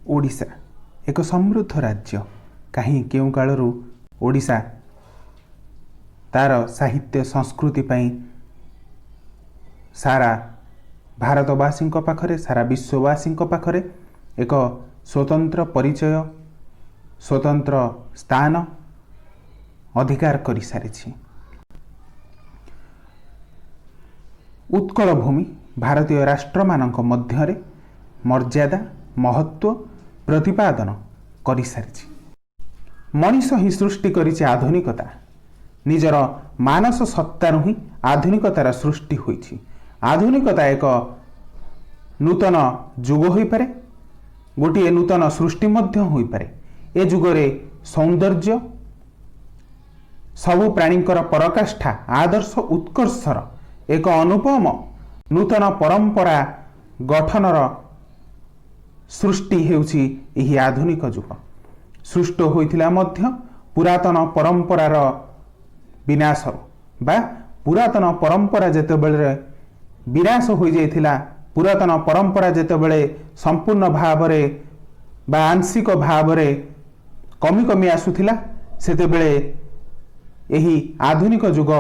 ओडिशा एक समृद्ध राज्य। कहीं केउ कालरू ओडिशा तार साहित्य संस्कृति पई सारा भारतवासी पाखरे सारा विश्ववासी पाखरे एक स्वतंत्र परिचय स्वतंत्र स्थान अधिकार कर सारी। उत्कल भूमि भारतीय राष्ट्र मानक मध्यरे मर्यादा महत्व प्रतिपादन कर सारी। मनीष ही सृष्टि करिछि आधुनिकता। निजर मानस सत्तारु ही आधुनिकतार सृष्टि होइछि। आधुनिकता एक नूतन जुग होई पारे, गोटे नूतन सृष्टि मध्य होई पारे। ए जुगरे सौंदर्य सबु प्राणींकर पराकाष्ठा आदर्श उत्कर्षर एक अनुपम नूतन परंपरा गठनर सृष्टि हेउछि एही आधुनिक जुग। सृष्ट होइथिला मध्य पुरातन परंपरार विनाश बा पुरातन परंपरा जेतेबेले विनाश हो जाइथिला, पुरातन परंपरा जेतेबेले संपूर्ण भावरे बा आंशिक भावरे कमी कमी आसुथिला, सेतेबेले एही आधुनिक जुग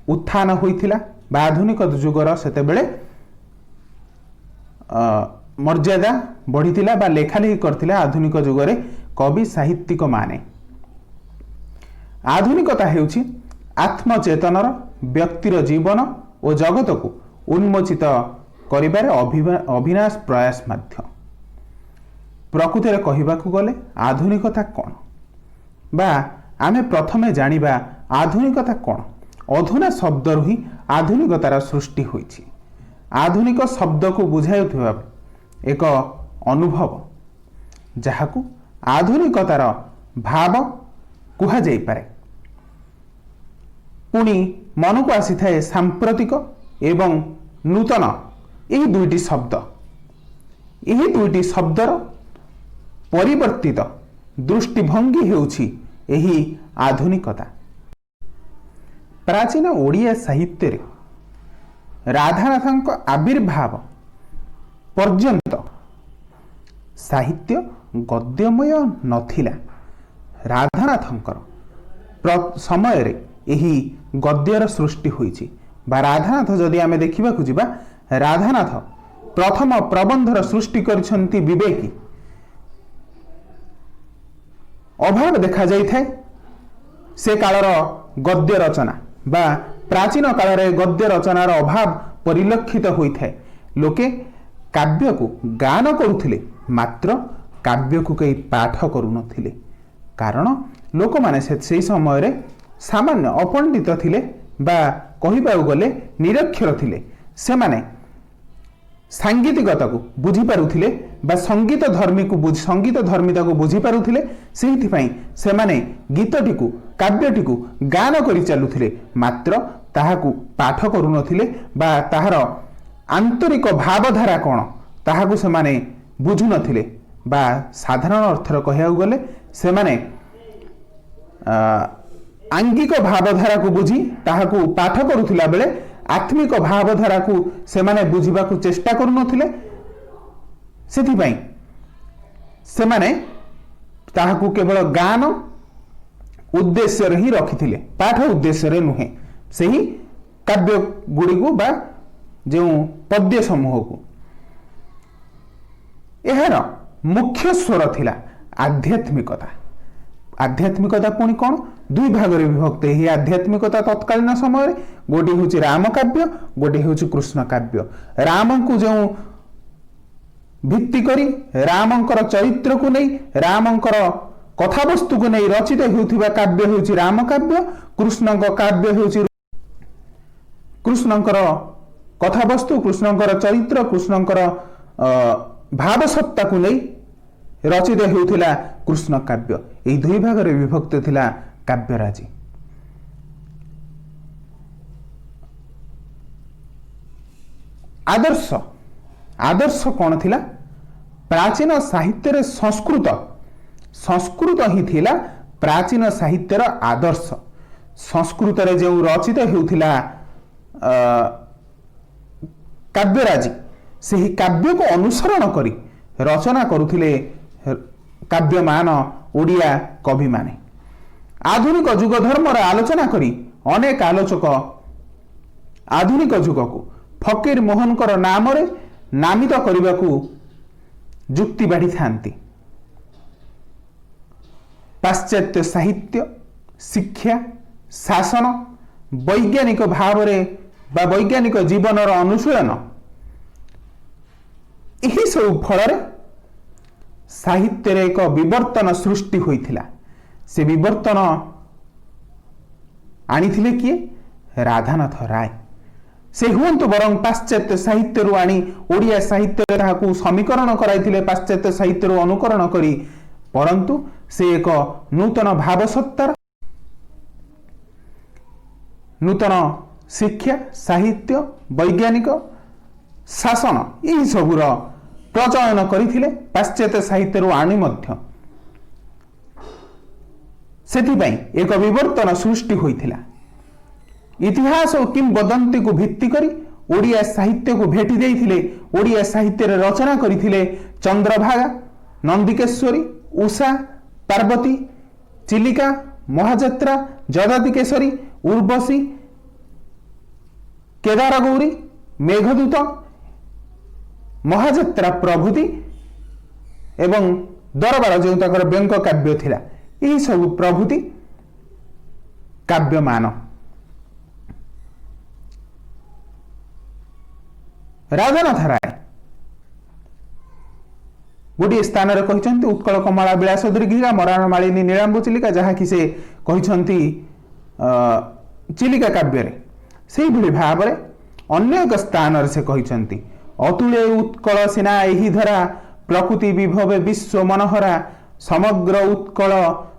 उत्थान होइथिला बा आधुनिक जुगर सेतेबेले मर्यादा बढ़ीथिला बा लेखालेखि करथिला आधुनिक जुगरे कवि साहित्यिक माने। आधुनिकता हेउछि आत्मचेतनर व्यक्तिर जीवन और जगत को उन्मोचित करिबार अविनाश प्रयास माध्य। प्रकृति रे कहिबाकू गले आधुनिकता कौन बा आमे प्रथमे जानिबा आधुनिकता कौन। अधुना शब्द ही आधुनिकतार सृष्टि होइछि। आधुनिक शब्द को बुझाउथिबा एक अनुभव जहाकू आधुनिकतार भाव कुहा जाई पारे। पुणी मन को आसी थाए सांप्रतिक एवं नूतन यही दुईटी शब्द। यही दुईटी शब्दर परिवर्तित दृष्टिभंगी हेउछि एही आधुनिकता। प्राचीन ओडिया साहित्य रे राधानाथଙ୍କ आविर्भाव पर्यंत साहित्य गद्यमय नथिला। राधानाथଙ୍କର समय रे एही गद्यर सृष्टि होइछि बा राधानाथ जदि आमे देखिबा को जिबा राधानाथ प्रथम प्रबंधर सृष्टि करिसंती विवेकी। अभाव देखा जाई थाए से कालर गद्य रचना बा प्राचीन काल गद्य रचनार अभाव परिलक्षित होई थाए। लोके काव्य को गान करुथिले मात्र काव्य को कई पाठ करू नथिले, कारण लोक माने से समय रे सामान्य अपंडित थिले बा कहिबाउ गले निरक्षर थिले। से माने सांगीतिकता को बुझी पारुथिले बा संगीत धर्मिता को बुझी पारुथिले। सेहिथि पई से माने गीतटी को काव्यटी को गान करि चालुथिले, मात्र ताहाकू पाठ करू नथिले बा ताहार आंतरिक भावधारा कौन ताहाकू से माने बुझु नथिले। बा साधारण अर्थर कहियाउ गले से माने आंगिक भावधारा को बुझी ताहाकू पाठ करुथिला बेले आत्मिक भावधारा को से माने बुझिबा को चेष्टा करू नथिले। सेथि पई से माने ताहाकू केवल गान उद्देश्य रे ही रखिथिले, पाठ उद्देश्य रे नुहे। सही काव्य गुड़ी को बा जो पद्य समूह को एहार मुख्य स्वर थिला आध्यात्मिकता। आध्यात्मिकता पुणी कौन दुई भाग रे विभक्त। ही आध्यात्मिकता तत्कालीन समय रे गोटे होची राम काव्य, गोटे होची कृष्ण काव्य। राम को जो भित्ति करी रामंकर चरित्र को नहीं रामंकर कथावस्तु को नहीं रचित होउथिबा काव्य होची राम काव्य। कृष्णଙ୍କ काव्य होची कृष्णଙ୍କର कथावस्तु, कृष्णଙ୍କର चरित्र, कृष्णଙ୍କର भाव सत्ता को नहीं रचित होउथिला कृष्ण काव्य। एही दुई भाग रे विभक्त थिला काव्यराजी। आदर्श आदर्श कौन थिला? प्राचीन साहित्य रे संस्कृत ही थिला प्राचीन साहित्यर आदर्श। संस्कृत रे जो रचित होउथिला काव्यराजी, से ही काव्य को अनुसरण करी रचना करुथिले काव्यमान ओडिया कवि माने। आधुनिक युग धर्मर आलोचना करी अनेक आलोचक आधुनिक युग को फकीर मोहनकर नाम रे नामित करने को जुक्ति बाढ़ी थांती। पाश्चात्य साहित्य शिक्षा शासन वैज्ञानिक भाव बा वैज्ञानिक जीवनर अनुशीलन यही सब फल साहित्य एक विवर्तन सृष्टि होइथिला। से विवर्तन आनिथिले किए? राधानाथ राय। से हुंतु बरं पाश्चात्य साहित्य आनी ओडिया साहित्य ताहाकु समीकरण कराइथिले पाश्चात्य साहित्य अनुकरण करी, परंतु से एक नूतन भावसत्तार नूतन शिक्षा साहित्य वैज्ञानिक शासन यही सबुर प्रचयन करथिले पाश्चात्य साहित्य आनी मध्य। सेथिपाई एक विवर्तन सृष्टि होइथिला। इतिहास और किंवदंती को भित्ति करी ओडिया साहित्य को भेटी देइथिले। ओडिया साहित्य रे रचना करिथिले चंद्रभागा, नंदिकेश्वरी, उषा, पार्वती, चिलिका, महाजात्रा, जदातिकेशरी, उर्वशी, केदार गौरी, मेघदूत, महाजात्रा प्रभृति एवं दरबार जो तकर व्यंग काव्य थिला यही सब प्रभृति काव्यमान। राधानाथ राय गोटे स्थान रे कहिसंती उत्कल कमला विलास दीर्घिका मराण मालिनी नीलांबु चिलिका, जहा कि से कहिसंती चिलिका काव्य रे। सेही भली भाव रे अन्य एक स्थान रे से कहिसंती अतुले उत्कल सिना एही धरा प्रकृति विभवे विश्व मनोहरा समग्र उत्कल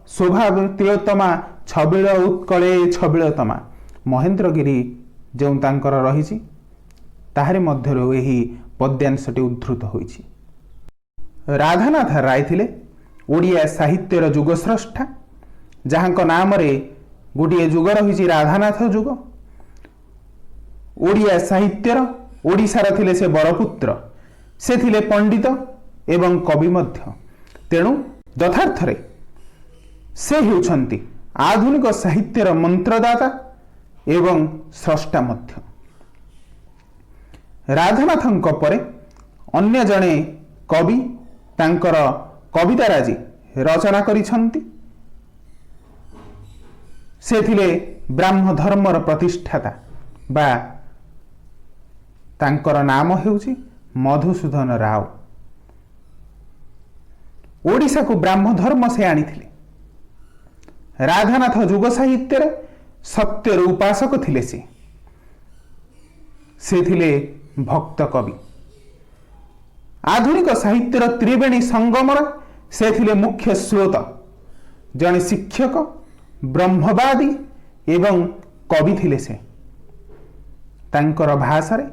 शोभा तिलोत्तमा छबिल उत्कले छबिलतमा। महेंद्रगिरी जो तांकर रही ताहारी मध्यरु एही पद्यांशटी उद्धृत होइछि। राधानाथ राय थिले ओडिया साहित्यर जुगस्रष्टा, जहांक नाम रे गोटे जुग रही राधानाथ जुग। ओडिया साहित्यर ओडिशार थिले से बरपुत्र, से थिले पंडित एवं कवि मध्य। तेणु यथार्थरे से हेउछंती आधुनिक साहित्यर मंत्रदाता एवं स्रष्टा मध्य। राधानाथंक परे अन्य जणे कवि तांकर कविता राजी रचना करिछंती। से थिले ब्राह्म धर्मर प्रतिष्ठाता बा तांकर नाम हेउछि मधुसूदन राव। ओडिशा को ब्राह्म धर्म से आनिथिले। राधानाथ जुग साहित्य रे सत्यर उपासक थिले। से थिले भक्त कवि। आधुनिक साहित्यर त्रिवेणी संगमर से थिले मुख्य स्रोत, जने शिक्षक ब्रह्मवादी एवं कवि थिले। से तांकर भाषा रे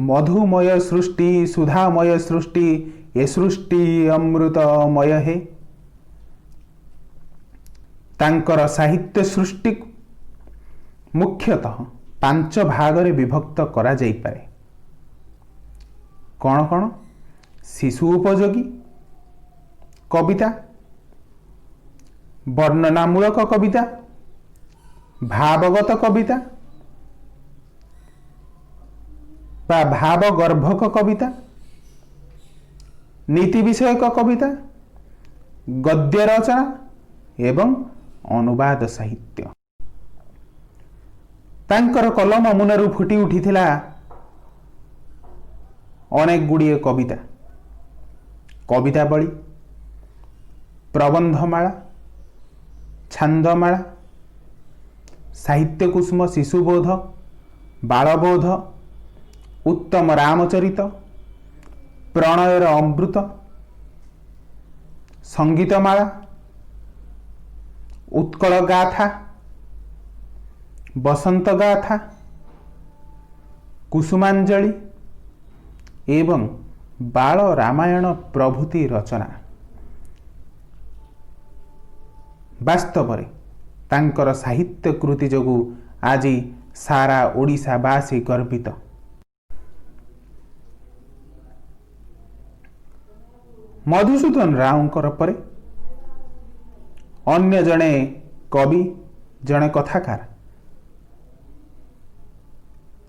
मधुमय सृष्टि सुधामय सृष्टि ये सृष्टि अमृतमय है। तांकर साहित्य सृष्टि मुख्यतः 5 भाग रे विभक्त करा जाई पारे। कौन कौन? शिशु उपयोगी कविता, वर्णनामूलक कविता, भावगत कविता बा भावगर्भक कविता, नीति विषयक कविता, गद्य रचना एवं अनुवाद साहित्य। तांकर कलम मुनरु फुटी उठिथिला अनेक गुड़िए कविता, कवितावली, प्रबंधमाला, छांदमाला, साहित्य कुसुम शिशुबोध, बालबोध, उत्तम रामचरित, प्रणयर अमृत, संगीतमाला, उत्कल गाथा, बसंत गाथा, कुसुमांजलि एवं बाल रामायण प्रभृति रचना। वास्तव में तांकर साहित्य कृति जोगु आज सारा ओडिशावासी गर्वित। मधुसूदन रावଙ୍କର ପରେ अन्य जड़े कवि, जड़े कथाकार,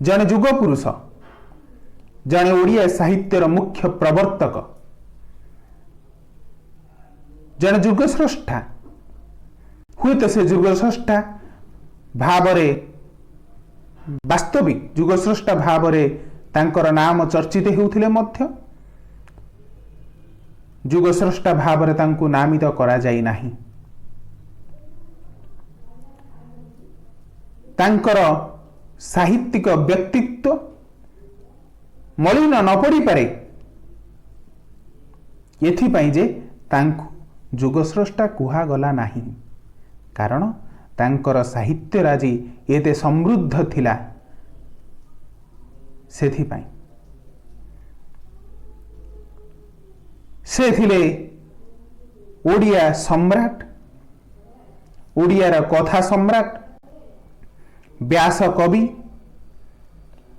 जड़े युगपुरुष, जड़े ओडिया साहित्यर मुख्य प्रवर्तक, जड़े युगस्रष्टा, हुए तो से युगस्रष्टा भावरे वास्तविक युगस्रष्टा भावरे तांकर नाम चर्चित होउथिले मध्य युगस्रष्टा भावरे तांकु नामित करा जाई नाही। तांकर साहित्यिक व्यक्तित्व मलिन न पड़ी पारे एथिपाई जे तांकु युगस्रष्टा कुहा गला नाही, कारण तांकर साहित्य राजी एते समृद्ध थिला। सेथिपाई से थिले ओडिया सम्राट, ओडियार कथा सम्राट, व्यास कवि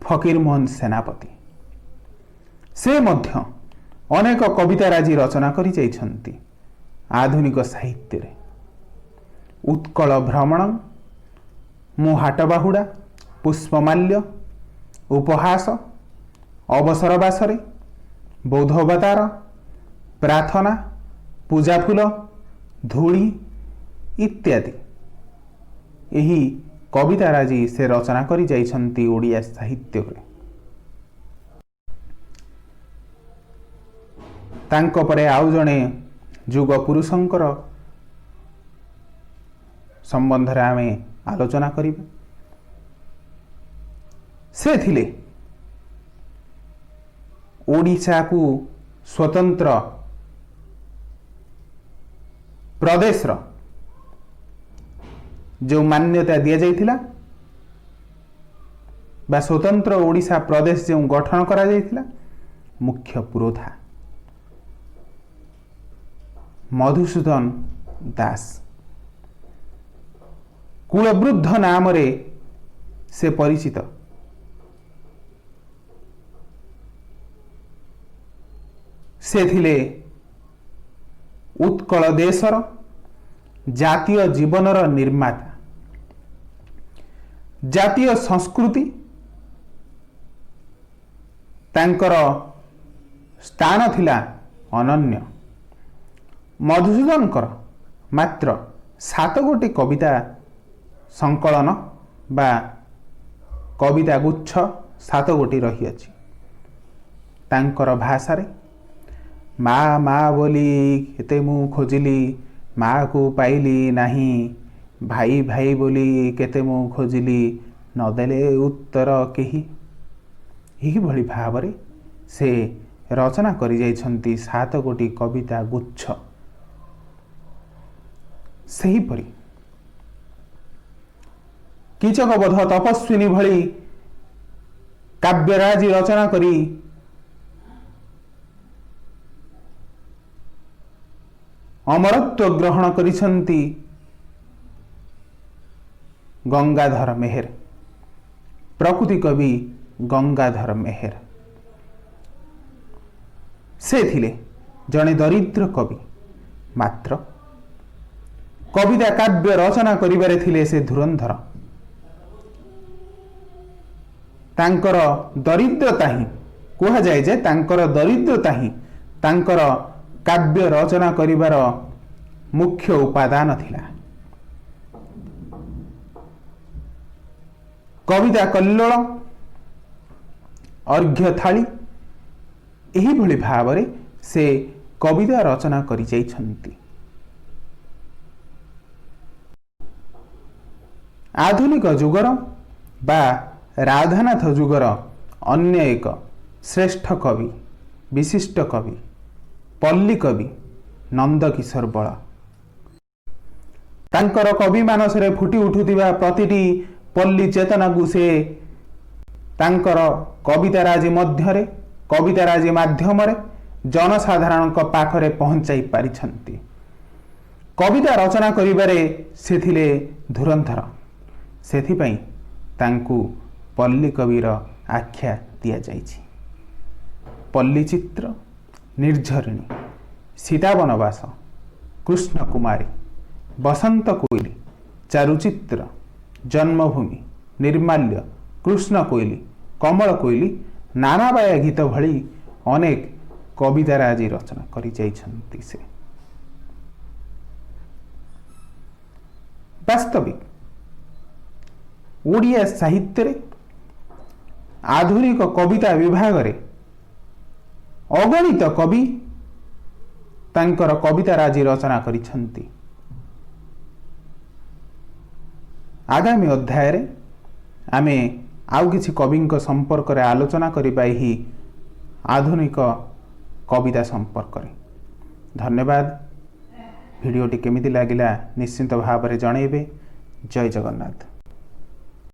फकीरमोहन सेनापति। से मध्य अनेक कविता राजी रचना करि जाइछन्ति। आधुनिक साहित्य रे उत्कल भ्रमण, मु हाट बाहुड़ा, पुष्पमाल्य, उपहास, अवसरबासरे, बौद्ध अवतार, प्रार्थना, पूजाफुल, धूली इत्यादि यही कविता राजी से रचना करि जाइछन्ति ओडिया साहित्य रे। तांको परे आउ जणे युग पुरुषंकर संबंध रे आमे आलोचना करिबा। से थिले ओडिशा को स्वतंत्र प्रदेश रो जो मान्यता दिया जाइथिला बा स्वतंत्र ओडिशा प्रदेश जो गठन करा जाइथिला मुख्य पुरोधा मधुसूदन दास कुलवृद्ध नाम रे से परिचित। से थिले उत्कल देशर जातीय जीवनर निर्माता। जातीय संस्कृति तांकर स्थान थिला अनन्य। मधुसूदनकर मात्र 7 गोटी कविता संकलन बा कविता गुच्छ 7 गोटी रही अछि। तांकर भाषा रे माँ माँ बोली केते मु खोजिली, माँ को पाइली नाही, भाई भाई बोली केते मु खोजिली, नदेले उत्तर केही, यही भली भावरे से रचना करि जाइछन्ति 7 गोटी कविता गुच्छ। सही परी कीचकबध तपस्विनी भली काव्यराजी रचना करी अमरत्व ग्रहण करिसन्ति गंगाधर मेहेर, प्रकृति कवि गंगाधर मेहेर। से थिले जणे दरिद्र कवि, मात्र कविता काव्य रचना करिबारे थिले से धुरंधर। तांकर दरिद्रता ही कहा जाए जे तांकर दरिद्रता ही तांकर काव्य रचना करिबार मुख्य उपादान थिला। कविता कल्लोल, अर्घ्य थाली एही भली भावरे से कविता रचना करि जाइछन्ति। आधुनिक युगर बा राधानाथ युगर अन्य एक श्रेष्ठ कवि, विशिष्ट कवि, पल्ली कवि नंदकिशोर बळ। तांकर कवि मानसरे फुटी उठुथिबा प्रतिटी पल्ली चेतना को से तांकर कविताराजी मध्यरे, कविताराजी माध्यमरे जनसाधारण पाखरे पहुंचाई पारिछन्ति। कविता रचना करिबारे से थिले धुरंधर। सेथिपई तांकु पल्ली कविर आख्या दिया जाइछि। पल्ली चित्र, निर्झरिणी सीता बनवास, कृष्ण कुमारी, बसंत कोइली, चारुचित्र, जन्मभूमि, निर्माल्य, कृष्ण कोइली, कमल कोइली, नानाबाया गीत भली अनेक कवितार आज रचना करि जाइछन्ति से। वास्तविक ओडिया साहित्य रे आधुनिक कविता विभाग रे अगणित कवि तांकर कवितार आज रचना करिछन्ति। आगामी अध्याय रे आमे आउ किछि कविंक संपर्क रे आलोचना करिबा ही आधुनिक कविता संपर्क रे। धन्यवाद। भिडियोटी केमिति लागिला निश्चित भाव में जनइबे। जय जगन्नाथ।